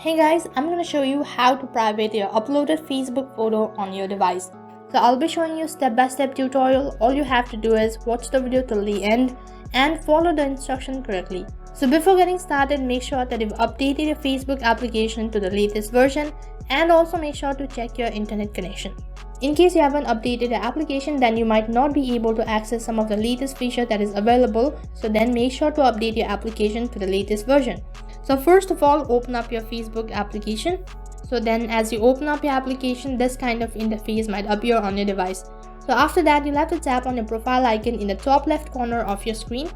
Hey guys, I'm going to show you how to private your uploaded Facebook photo on your device. So I'll be showing you step-by-step tutorial. All you have to do is watch the video till the end and follow the instruction correctly. So before getting started, make sure that you've updated your Facebook application to the latest version and also make sure to check your internet connection. In case you haven't updated the application, then you might not be able to access some of the latest feature that is available. So then make sure to update your application to the latest version. So first of all, open up your Facebook application. So then as you open up your application, this kind of interface might appear on your device. So after that, you'll have to tap on your profile icon in the top left corner of your screen.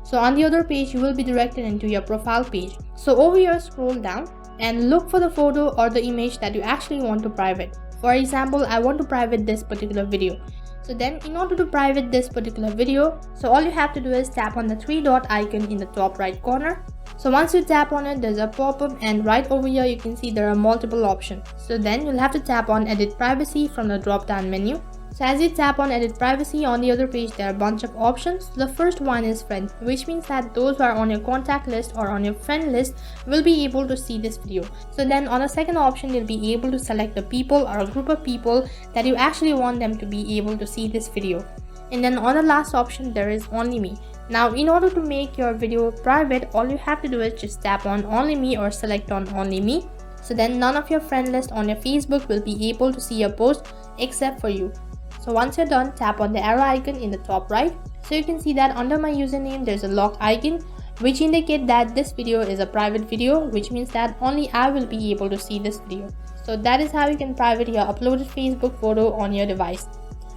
So on the other page, you will be directed into your profile page. So over here, scroll down and look for the photo or the image that you actually want to private. For example, I want to private this particular video. So then in order to private this particular video, so all you have to do is tap on the three dot icon in the top right corner. So once you tap on it, there's a pop-up and right over here you can see there are multiple options. So then you'll have to tap on edit privacy from the drop down menu. So as you tap on edit privacy, on the other page there are a bunch of options. The first one is friend, which means that those who are on your contact list or on your friend list will be able to see this video. So then on the second option, you'll be able to select the people or a group of people that you actually want them to be able to see this video. And then on the last option, there is only me. Now in order to make your video private, all you have to do is just tap on only me or select on only me. So then none of your friend list on your Facebook will be able to see your post except for you. So once you're done, tap on the arrow icon in the top right. So you can see that under my username, there's a lock icon, which indicates that this video is a private video, which means that only I will be able to see this video. So that is how you can private your uploaded Facebook photo on your device.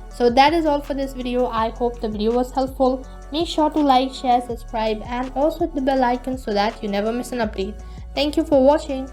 So that is all for this video. I hope the video was helpful. Make sure to like, share, subscribe and also hit the bell icon so that you never miss an update. Thank you for watching.